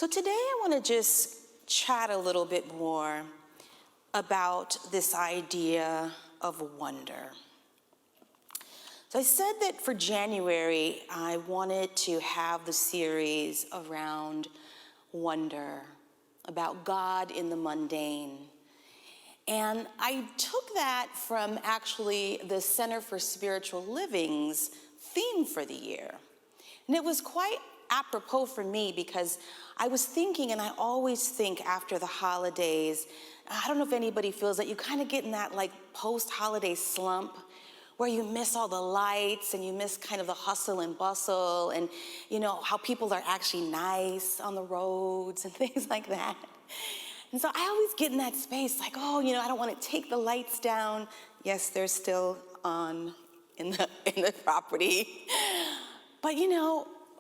So today I want to just chat a little bit more about this idea of wonder. So I said that for January, I wanted to have the series around wonder, about God in the mundane. And I took that from actually the Center for Spiritual Living's theme for the year. And it was quite apropos for me because I was thinking, and I always think after the holidays, I don't know if anybody feels that you kind of get in that like post-holiday slump where you miss all the lights and you miss kind of the hustle and bustle and how people are actually nice on the roads and things like that. And so I always get in that space like, I don't want to take the lights down. Yes, they're still on in the property. But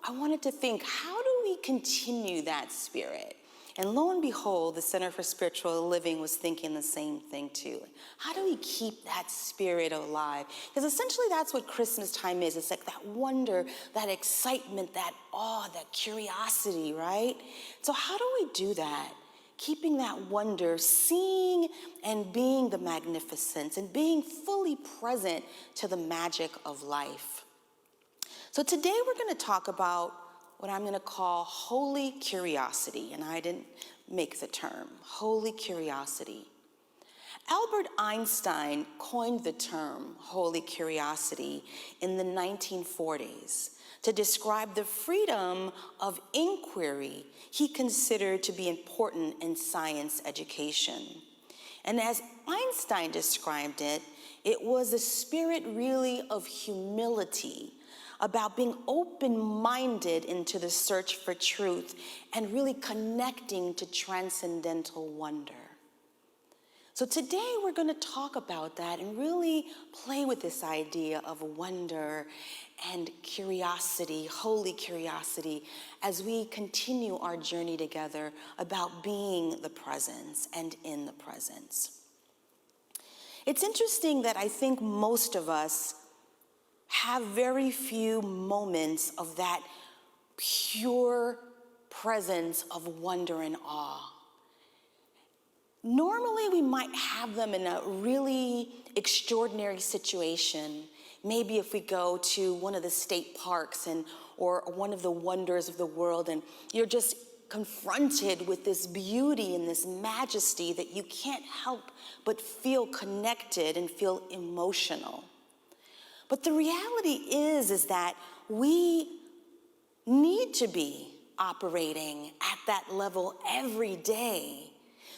I wanted to think, how do we continue that spirit? And lo and behold, the Center for Spiritual Living was thinking the same thing too. How do we keep that spirit alive? Because essentially that's what Christmas time is. It's like that wonder, that excitement, that awe, that curiosity, right? So how do we do that? Keeping that wonder, seeing and being the magnificence, and being fully present to the magic of life. So today we're going to talk about what I'm going to call holy curiosity, and I didn't make the term, holy curiosity. Albert Einstein coined the term holy curiosity in the 1940s to describe the freedom of inquiry he considered to be important in science education. And as Einstein described it, it was a spirit really of humility, about being open-minded into the search for truth and really connecting to transcendental wonder. So today we're going to talk about that and really play with this idea of wonder and curiosity, holy curiosity, as we continue our journey together about being the presence and in the presence. It's interesting that I think most of us have very few moments of that pure presence of wonder and awe. Normally, we might have them in a really extraordinary situation. Maybe if we go to one of the state parks or one of the wonders of the world, and you're just confronted with this beauty and this majesty that you can't help but feel connected and feel emotional. But the reality is that we need to be operating at that level every day,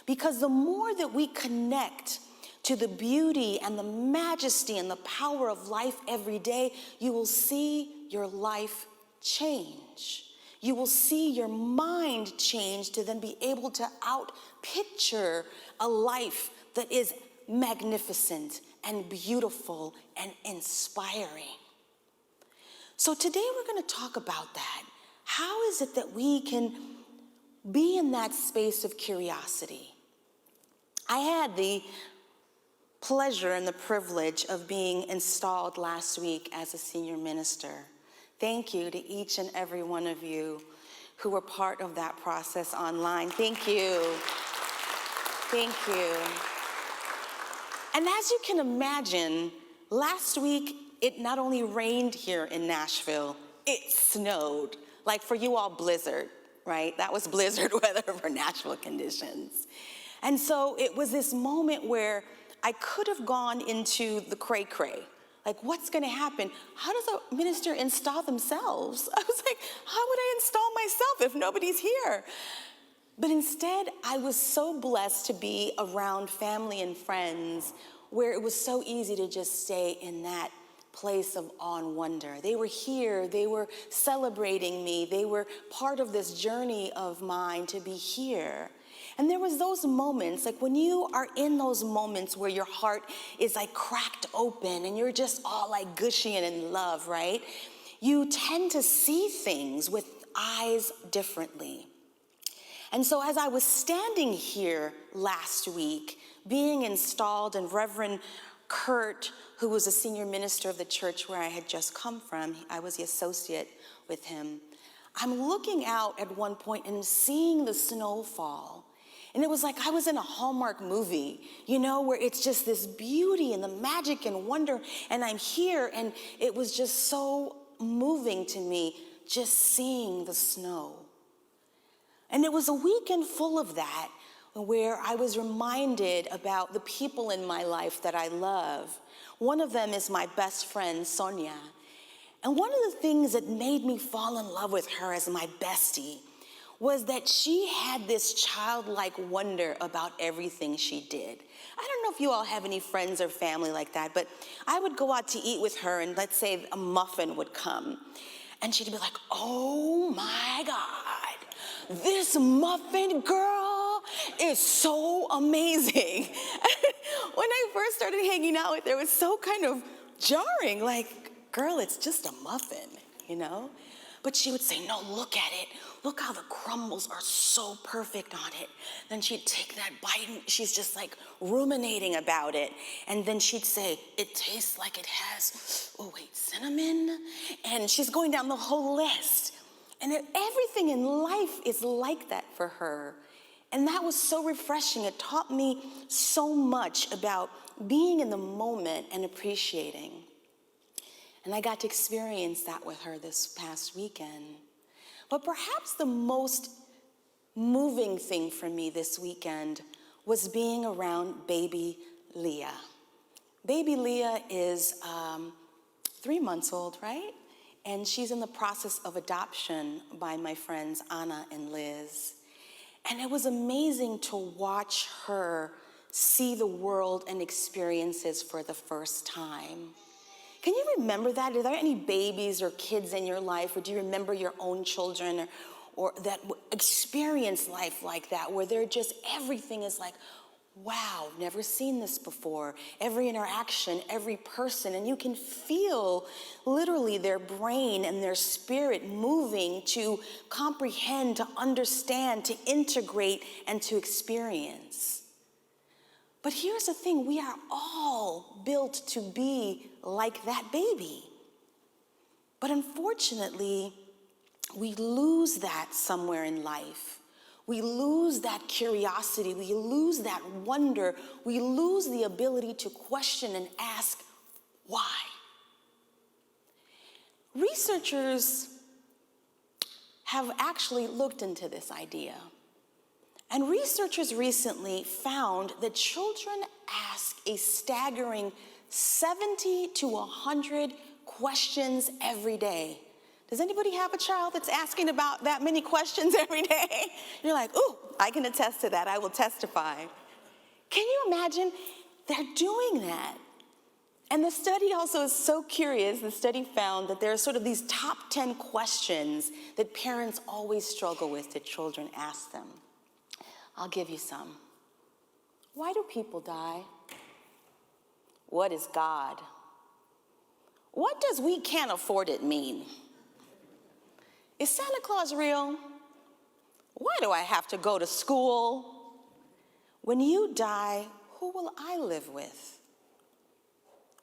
because the more that we connect to the beauty and the majesty and the power of life every day, you will see your life change. You will see your mind change to then be able to out-picture a life that is magnificent and beautiful and inspiring. So today we're going to talk about that. How is it that we can be in that space of curiosity? I had the pleasure and the privilege of being installed last week as a senior minister. Thank you to each and every one of you who were part of that process online. Thank you. Thank you. And as you can imagine, last week, it not only rained here in Nashville, it snowed. Like for you all, blizzard, right? That was blizzard weather for Nashville conditions. And so it was this moment where I could have gone into the cray-cray. Like, what's gonna happen? How does a minister install themselves? I was like, how would I install myself if nobody's here? But instead, I was so blessed to be around family and friends where it was so easy to just stay in that place of awe and wonder. They were here, they were celebrating me, they were part of this journey of mine to be here. And there was those moments, like when you are in those moments where your heart is like cracked open and you're just all like gushy and in love, right? You tend to see things with eyes differently. And so as I was standing here last week, being installed, and Reverend Kurt, who was a senior minister of the church where I had just come from, I was the associate with him, I'm looking out at one point and seeing the snow fall. And it was like I was in a Hallmark movie, you know, where it's just this beauty and the magic and wonder, and I'm here, and it was just so moving to me just seeing the snow. And it was a weekend full of that, where I was reminded about the people in my life that I love. One of them is my best friend, Sonia. And one of the things that made me fall in love with her as my bestie was that she had this childlike wonder about everything she did. I don't know if you all have any friends or family like that, but I would go out to eat with her, and let's say a muffin would come. And she'd be like, oh my God, this muffin girl is so amazing. When I first started hanging out with her, it was so kind of jarring, like, girl, it's just a muffin, you know? But she would say, no, look at it. Look how the crumbles are so perfect on it. Then she'd take that bite and she's just like ruminating about it. And then she'd say, it tastes like it has, oh wait, cinnamon? And she's going down the whole list. And everything in life is like that for her. And that was so refreshing. It taught me so much about being in the moment and appreciating. And I got to experience that with her this past weekend. But perhaps the most moving thing for me this weekend was being around baby Leah. Baby Leah is 3 months old, right? And she's in the process of adoption by my friends Anna and Liz. And it was amazing to watch her see the world and experiences for the first time. Can you remember that? Are there any babies or kids in your life, or do you remember your own children or that experience life like that, where they're just, everything is like, wow, never seen this before. Every interaction, every person, and you can feel literally their brain and their spirit moving to comprehend, to understand, to integrate, and to experience. But here's the thing, we are all built to be like that baby. But unfortunately, we lose that somewhere in life. We lose that curiosity, we lose that wonder, we lose the ability to question and ask why. Researchers have actually looked into this idea. And researchers recently found that children ask a staggering 70 to 100 questions every day. Does anybody have a child that's asking about that many questions every day? You're like, ooh, I can attest to that. I will testify. Can you imagine? They're doing that. And the study also is so curious. The study found that there are sort of these top 10 questions that parents always struggle with that children ask them. I'll give you some. Why do people die? What is God? What does we can't afford it mean? Is Santa Claus real? Why do I have to go to school? When you die, who will I live with?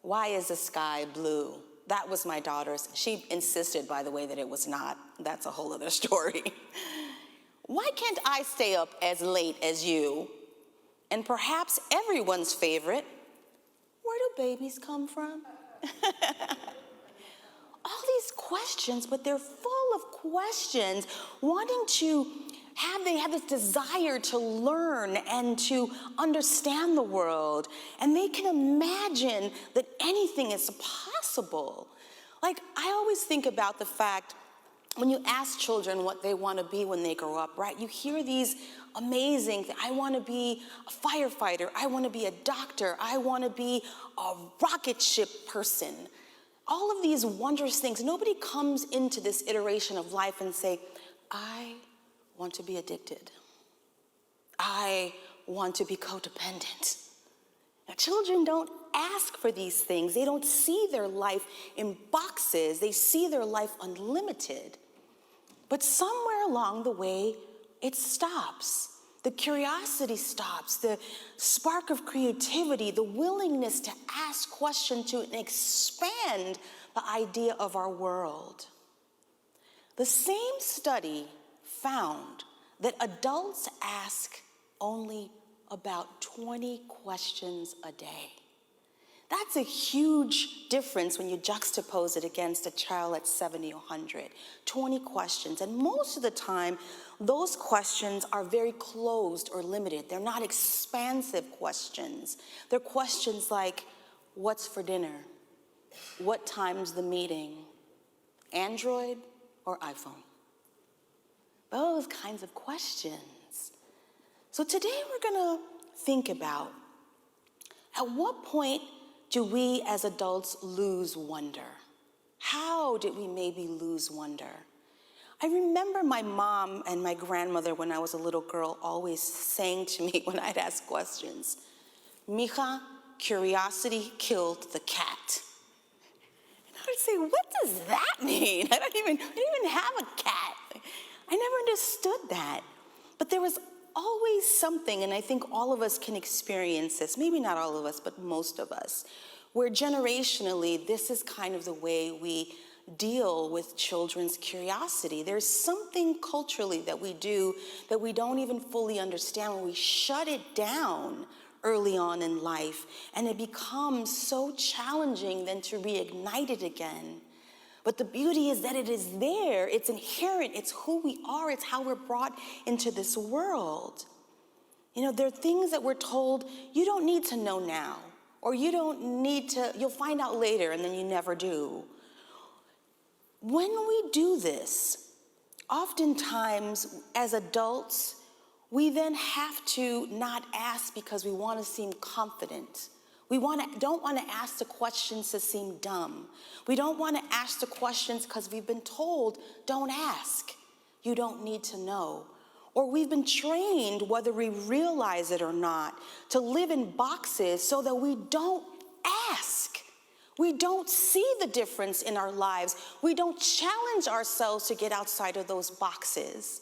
Why is the sky blue? That was my daughter's. She insisted, by the way, that it was not. That's a whole other story. Why can't I stay up as late as you? And perhaps everyone's favorite, where do babies come from? All these questions, but they're full of questions, wanting to they have this desire to learn and to understand the world. And they can imagine that anything is possible. Like, I always think about the fact, when you ask children what they want to be when they grow up, right? You hear these amazing things. I want to be a firefighter. I want to be a doctor. I want to be a rocket ship person. All of these wondrous things. Nobody comes into this iteration of life and say, I want to be addicted. I want to be codependent. Now, children don't ask for these things. They don't see their life in boxes. They see their life unlimited. But somewhere along the way, it stops. The curiosity stops. The spark of creativity, the willingness to ask questions, to expand the idea of our world. The same study found that adults ask only about 20 questions a day. That's a huge difference when you juxtapose it against a child at 70 or 100. 20 questions. And most of the time, those questions are very closed or limited. They're not expansive questions. They're questions like, what's for dinner? What time's the meeting? Android or iPhone? Those kinds of questions. So today we're gonna think about, at what point do we as adults lose wonder? How did we maybe lose wonder? I remember my mom and my grandmother when I was a little girl always saying to me when I'd ask questions, "Mija, curiosity killed the cat." And I would say, what does that mean? I don't even have a cat. I never understood that. But there was always something, and I think all of us can experience this, maybe not all of us, but most of us, where generationally, this is kind of the way we deal with children's curiosity. There's something culturally that we do that we don't even fully understand when we shut it down early on in life, and it becomes so challenging then to reignite it again. But the beauty is that it is there, it's inherent, it's who we are, it's how we're brought into this world. You know, there are things that we're told, you don't need to know now, or you don't need to, you'll find out later, and then you never do. When we do this, oftentimes as adults, we then have to not ask because we want to seem confident. We don't want to ask the questions to seem dumb. We don't want to ask the questions because we've been told, don't ask. You don't need to know. Or we've been trained, whether we realize it or not, to live in boxes so that we don't ask. We don't see the difference in our lives. We don't challenge ourselves to get outside of those boxes.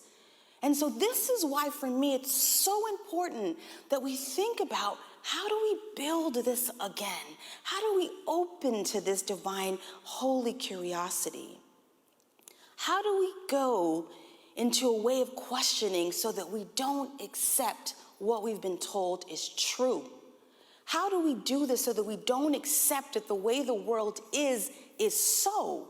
And so this is why, for me, it's so important that we think about, how do we build this again? How do we open to this divine, holy curiosity? How do we go into a way of questioning so that we don't accept what we've been told is true? How do we do this so that we don't accept that the way the world is so?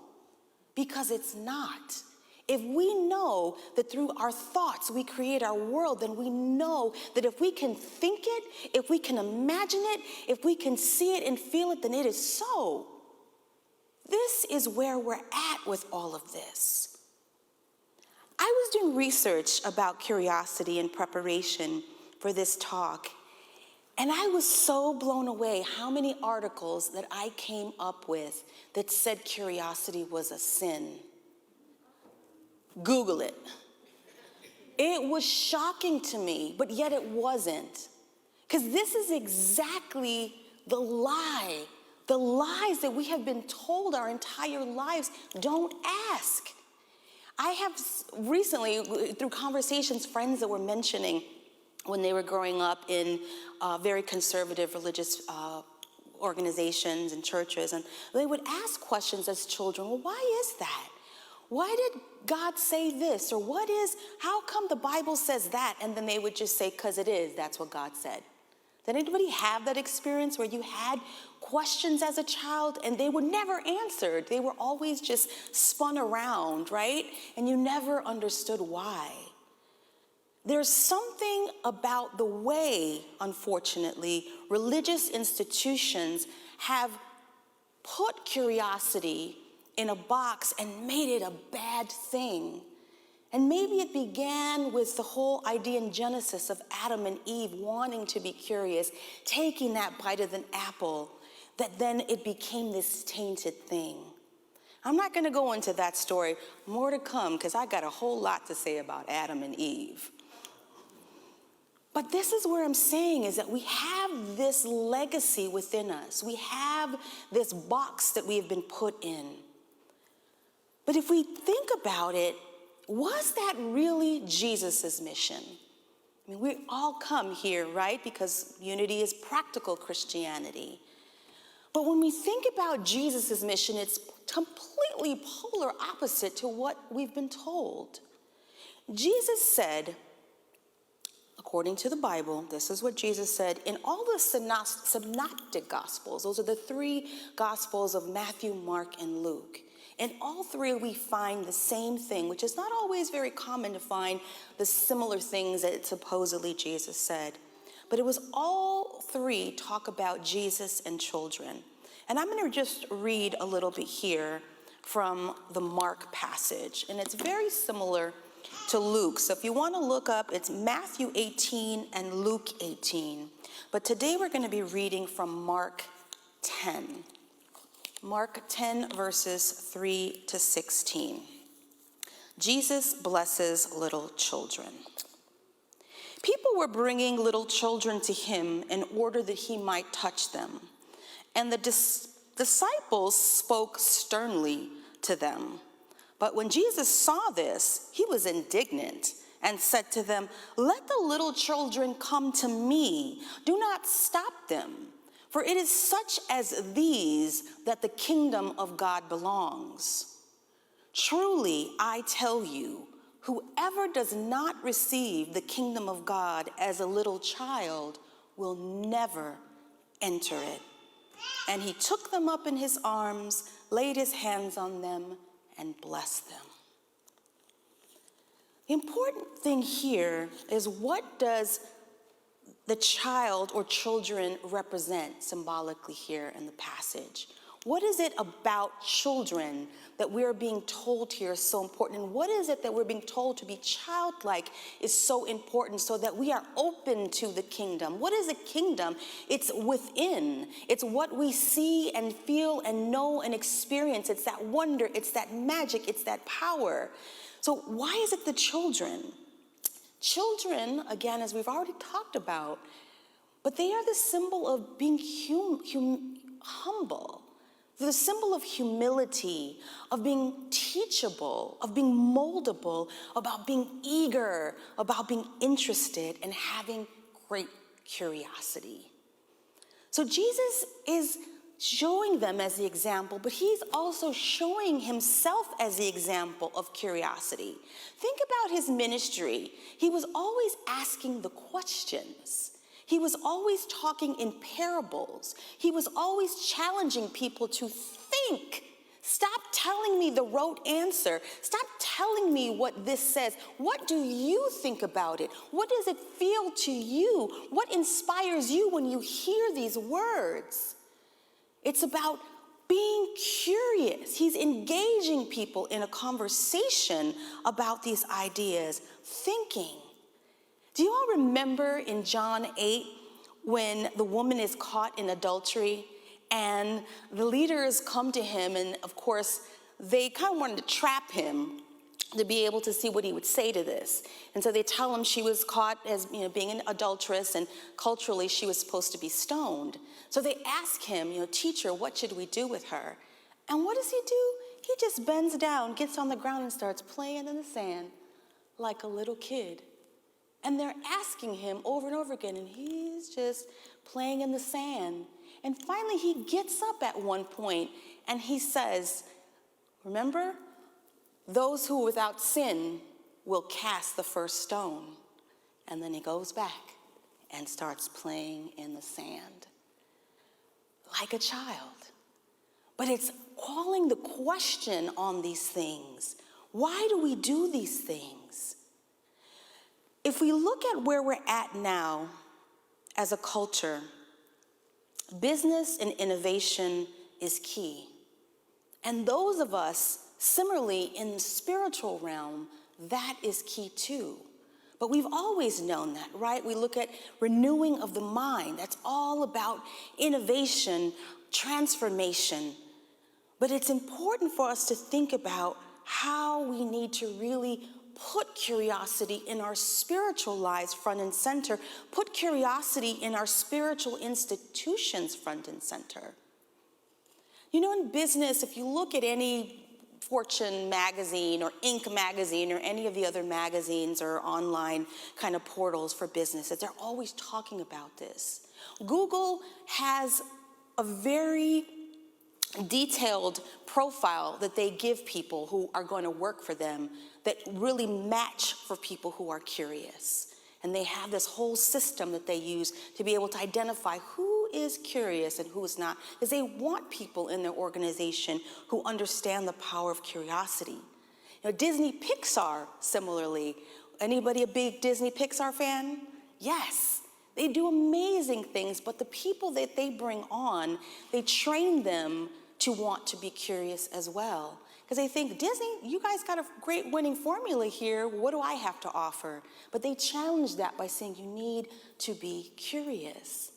Because it's not. If we know that through our thoughts we create our world, then we know that if we can think it, if we can imagine it, if we can see it and feel it, then it is so. This is where we're at with all of this. I was doing research about curiosity in preparation for this talk, and I was so blown away how many articles that I came up with that said curiosity was a sin. Google it. It was shocking to me, but yet it wasn't. Because this is exactly the lies that we have been told our entire lives. Don't ask. I have recently, through conversations, friends that were mentioning when they were growing up in very conservative religious organizations and churches, and they would ask questions as children, well, why is that? Why did God say this? Or how come the Bible says that? And then they would just say, because it is, that's what God said. Did anybody have that experience where you had questions as a child and they were never answered? They were always just spun around, right? And you never understood why. There's something about the way, unfortunately, religious institutions have put curiosity in a box and made it a bad thing. And maybe it began with the whole idea in Genesis of Adam and Eve wanting to be curious, taking that bite of an apple, that then it became this tainted thing. I'm not going to go into that story. More to come, because I got a whole lot to say about Adam and Eve. But this is where I'm saying is that we have this legacy within us. We have this box that we have been put in. But if we think about it, was that really Jesus's mission? I mean, we all come here, right? Because unity is practical Christianity. But when we think about Jesus' mission, it's completely polar opposite to what we've been told. Jesus said, according to the Bible, this is what Jesus said, in all the synoptic gospels, those are the three gospels of Matthew, Mark, and Luke. In all three, we find the same thing, which is not always very common to find the similar things that supposedly Jesus said. But it was all three talk about Jesus and children. And I'm going to just read a little bit here from the Mark passage. And it's very similar to Luke. So if you want to look up, it's Matthew 18 and Luke 18. But today we're going to be reading from Mark 10. Mark 10, verses 3 to 16. Jesus blesses little children. People were bringing little children to him in order that he might touch them. And the disciples spoke sternly to them. But when Jesus saw this, he was indignant and said to them, "Let the little children come to me. Do not stop them. For it is such as these that the kingdom of God belongs. Truly, I tell you, whoever does not receive the kingdom of God as a little child will never enter it." And he took them up in his arms, laid his hands on them, and blessed them. The important thing here is, what does the child or children represent symbolically here in the passage? What is it about children that we're being told here is so important? And what is it that we're being told to be childlike is so important so that we are open to the kingdom? What is a kingdom? It's within. It's what we see and feel and know and experience. It's that wonder. It's that magic. It's that power. So why is it the children? Children, again, as we've already talked about, but they are the symbol of being humble. They're the symbol of humility, of being teachable, of being moldable, about being eager, about being interested, and having great curiosity. So Jesus is showing them as the example, but he's also showing himself as the example of curiosity. Think about his ministry. He was always asking the questions. He was always talking in parables. He was always challenging people to think. Stop telling me the rote answer. Stop telling me what this says. What do you think about it? What does it feel to you? What inspires you when you hear these words? It's about being curious. He's engaging people in a conversation about these ideas, thinking. Do you all remember in John 8 when the woman is caught in adultery and the leaders come to him, and of course they kind of wanted to trap him to be able to see what he would say to this. And so they tell him she was caught as being an adulteress, and culturally she was supposed to be stoned. So they ask him, "Teacher, what should we do with her?" And what does he do? He just bends down, gets on the ground, and starts playing in the sand like a little kid. And they're asking him over and over again, and he's just playing in the sand. And finally he gets up at one point and he says, "Remember, those who without sin will cast the first stone." And then he goes back and starts playing in the sand like a child. But it's calling the question on these things. Why do we do these things? If we look at where we're at now as a culture, business and innovation is key. And those of us, similarly in the spiritual realm, that is key too. But we've always known that, right? We look at renewing of the mind. That's all about innovation, transformation. But it's important for us to think about how we need to really put curiosity in our spiritual lives front and center, put curiosity in our spiritual institutions front and center. In business, if you look at any Fortune magazine or Inc. magazine or any of the other magazines or online kind of portals for businesses, they're always talking about this. Google has a very detailed profile that they give people who are going to work for them that really match for people who are curious. And they have this whole system that they use to be able to identify who is curious and who is not, because they want people in their organization who understand the power of curiosity. You know, Disney Pixar, similarly. Anybody a big Disney Pixar fan? Yes. They do amazing things, but the people that they bring on, they train them to want to be curious as well. Because they think, Disney, you guys got a great winning formula here. What do I have to offer? But they challenge that by saying you need to be curious.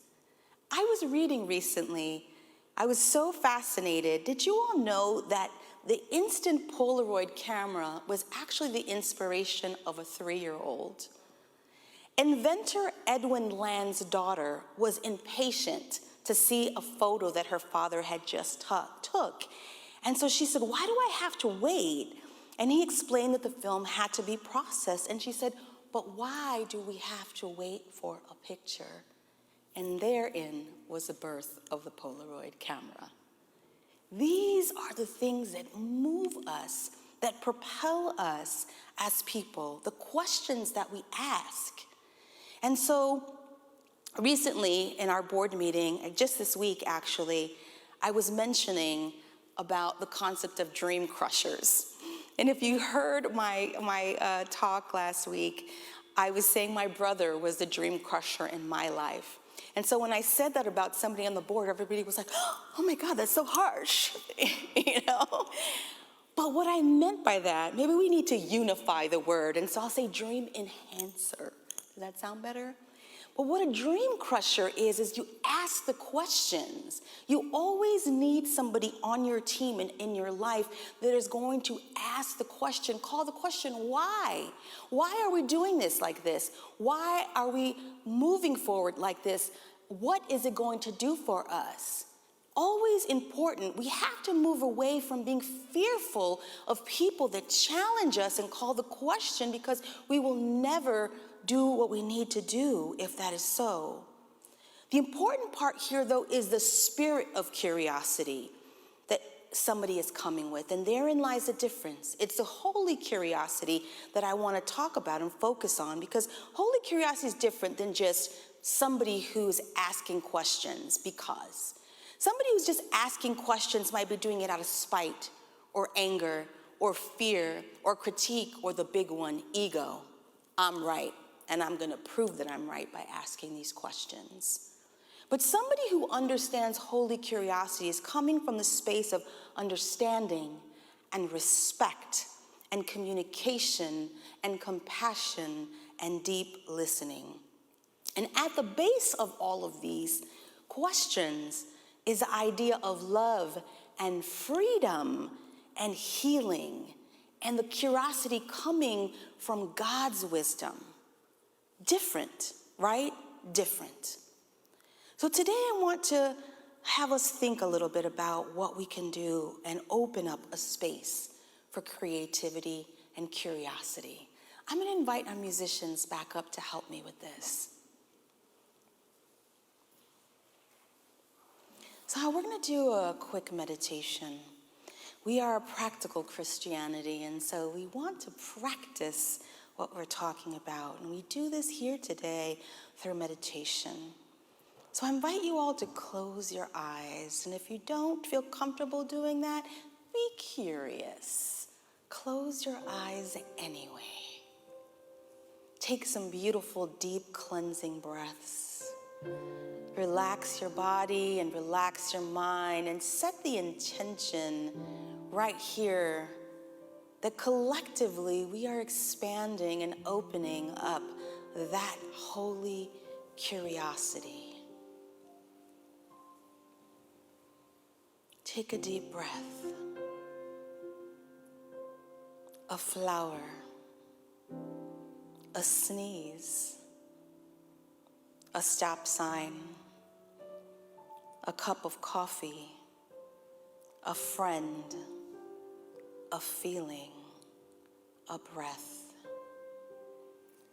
I was reading recently, I was so fascinated. Did you all know that the instant Polaroid camera was actually the inspiration of a 3-year-old? Inventor Edwin Land's daughter was impatient to see a photo that her father had just took. And so she said, why do I have to wait? And he explained that the film had to be processed. And she said, but why do we have to wait for a picture? And therein was the birth of the Polaroid camera. These are the things that move us, that propel us as people, the questions that we ask. And so recently in our board meeting, just this week actually, I was mentioning about the concept of dream crushers. And if you heard my talk last week, I was saying my brother was the dream crusher in my life. And so when I said that about somebody on the board, everybody was like, oh my God, that's so harsh, you know? But what I meant by that, maybe we need to unify the word, and so I'll say dream enhancer. Does that sound better? But what a dream crusher is you ask the questions. You always need somebody on your team and in your life that is going to ask the question, call the question, why? Why are we doing this like this? Why are we moving forward like this? What is it going to do for us? Always important. We have to move away from being fearful of people that challenge us and call the question, because we will never do what we need to do if that is so. The important part here, though, is the spirit of curiosity that somebody is coming with, and therein lies the difference. It's the holy curiosity that I want to talk about and focus on, because holy curiosity is different than just somebody who's asking questions because. Somebody who's just asking questions might be doing it out of spite or anger or fear or critique, or the big one, ego. I'm right, and I'm going to prove that I'm right by asking these questions. But somebody who understands holy curiosity is coming from the space of understanding and respect and communication and compassion and deep listening. And at the base of all of these questions is the idea of love and freedom and healing, and the curiosity coming from God's wisdom. Different, right? Different. So today I want to have us think a little bit about what we can do and open up a space for creativity and curiosity. I'm going to invite our musicians back up to help me with this. So we're going to do a quick meditation. We are a practical Christianity, and so we want to practice what we're talking about. And we do this here today through meditation. So I invite you all to close your eyes. And if you don't feel comfortable doing that, be curious. Close your eyes anyway. Take some beautiful, deep, cleansing breaths. Relax your body and relax your mind, and set the intention right here that collectively we are expanding and opening up that holy curiosity. Take a deep breath. A flower, a sneeze, a stop sign, a cup of coffee, a friend, a feeling, a breath.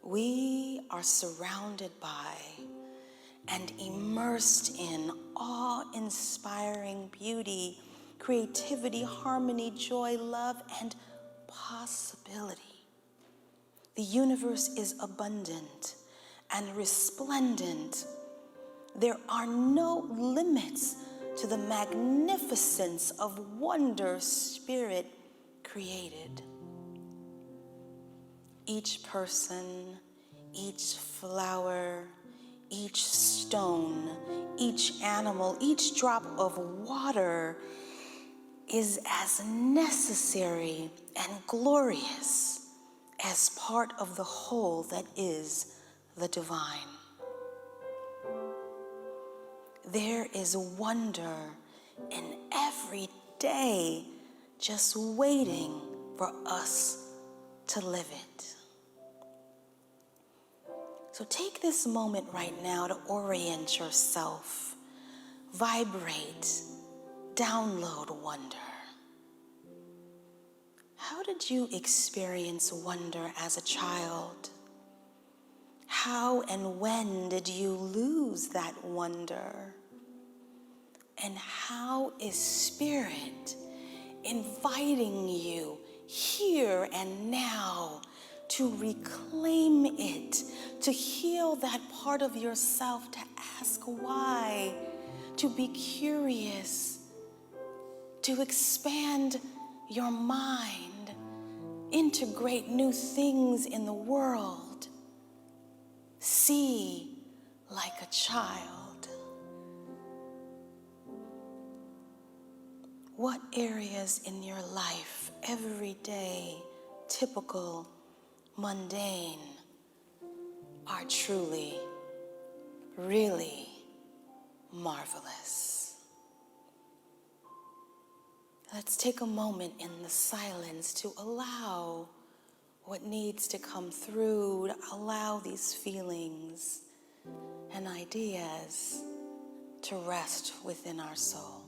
We are surrounded by and immersed in awe-inspiring beauty, creativity, harmony, joy, love, and possibility. The universe is abundant and resplendent. There are no limits to the magnificence of wonder Spirit created. Each person, each flower, each stone, each animal, each drop of water is as necessary and glorious as part of the whole that is the divine. There is wonder in every day just waiting for us to live it. So take this moment right now to orient yourself, vibrate, download wonder. How did you experience wonder as a child? How and when did you lose that wonder? And how is Spirit inviting you here and now to reclaim it, to heal that part of yourself, to ask why, to be curious, to expand your mind, integrate new things in the world, see like a child? What areas in your life, every day, typical, mundane, are truly, really marvelous? Let's take a moment in the silence to allow what needs to come through, to allow these feelings and ideas to rest within our soul.